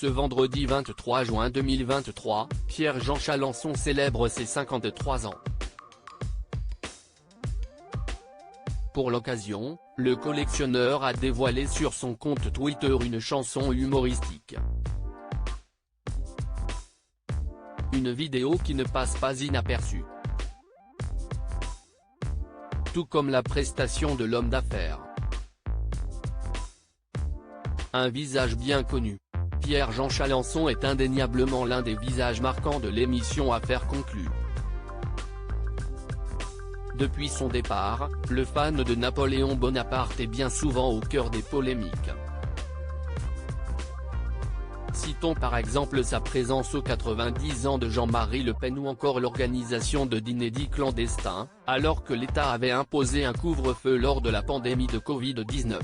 Ce vendredi 23 juin 2023, Pierre-Jean Chalençon célèbre ses 53 ans. Pour l'occasion, le collectionneur a dévoilé sur son compte Twitter une chanson humoristique. Une vidéo qui ne passe pas inaperçue. Tout comme la prestation de l'homme d'affaires. Un visage bien connu. Pierre-Jean Chalençon est indéniablement l'un des visages marquants de l'émission Affaires conclues. Depuis son départ, le fan de Napoléon Bonaparte est bien souvent au cœur des polémiques. Citons par exemple sa présence aux 90 ans de Jean-Marie Le Pen ou encore l'organisation de dîners dits clandestins, alors que l'État avait imposé un couvre-feu lors de la pandémie de Covid-19.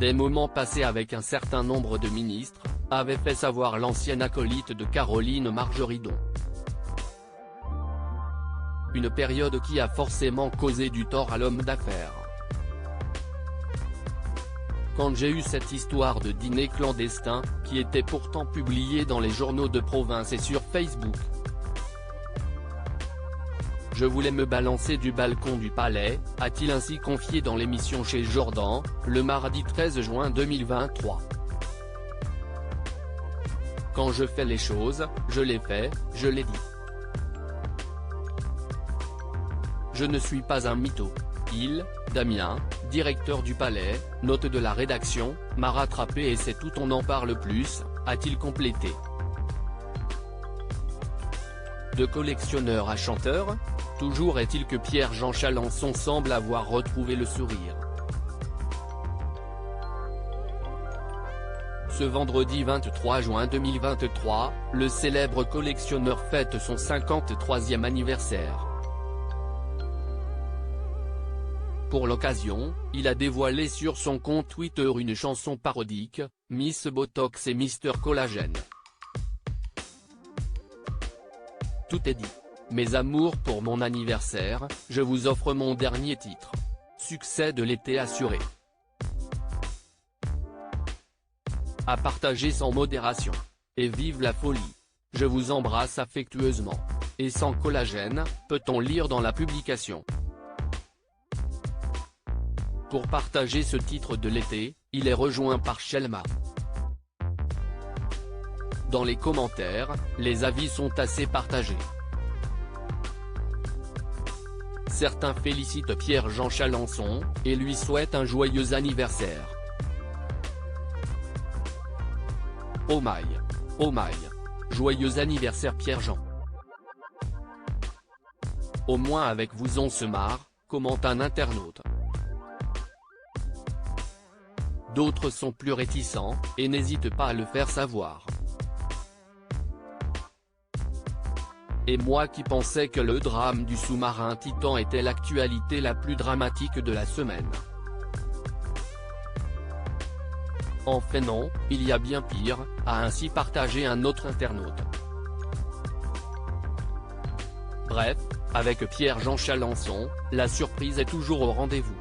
Des moments passés avec un certain nombre de ministres, avait fait savoir l'ancienne acolyte de Caroline Margeridon. Une période qui a forcément causé du tort à l'homme d'affaires. Quand j'ai eu cette histoire de dîner clandestin, qui était pourtant publiée dans les journaux de province et sur Facebook. Je voulais me balancer du balcon du palais, a-t-il ainsi confié dans l'émission Chez Jordan, le mardi 13 juin 2023. Quand je fais les choses, je les fais, je l'ai dit. Je ne suis pas un mytho. Il, Damien, directeur du palais, note de la rédaction, m'a rattrapé et c'est tout, on en parle plus, a-t-il complété. De collectionneur à chanteur, toujours est-il que Pierre-Jean Chalençon semble avoir retrouvé le sourire. Ce vendredi 23 juin 2023, le célèbre collectionneur fête son 53e anniversaire. Pour l'occasion, il a dévoilé sur son compte Twitter une chanson parodique, Miss Botox et Mister Collagène. Tout est dit. Mes amours, pour mon anniversaire, je vous offre mon dernier titre. Succès de l'été assuré. À partager sans modération. Et vive la folie. Je vous embrasse affectueusement. Et sans collagène, peut-on lire dans la publication. Pour partager ce titre de l'été, il est rejoint par Shelma. Dans les commentaires, les avis sont assez partagés. Certains félicitent Pierre-Jean Chalençon, et lui souhaitent un joyeux anniversaire. Oh my, joyeux anniversaire Pierre-Jean. Au moins avec vous on se marre, commente un internaute. D'autres sont plus réticents, et n'hésitent pas à le faire savoir. Et moi qui pensais que le drame du sous-marin Titan était l'actualité la plus dramatique de la semaine. En fait non, il y a bien pire, a ainsi partagé un autre internaute. Bref, avec Pierre-Jean Chalençon, la surprise est toujours au rendez-vous.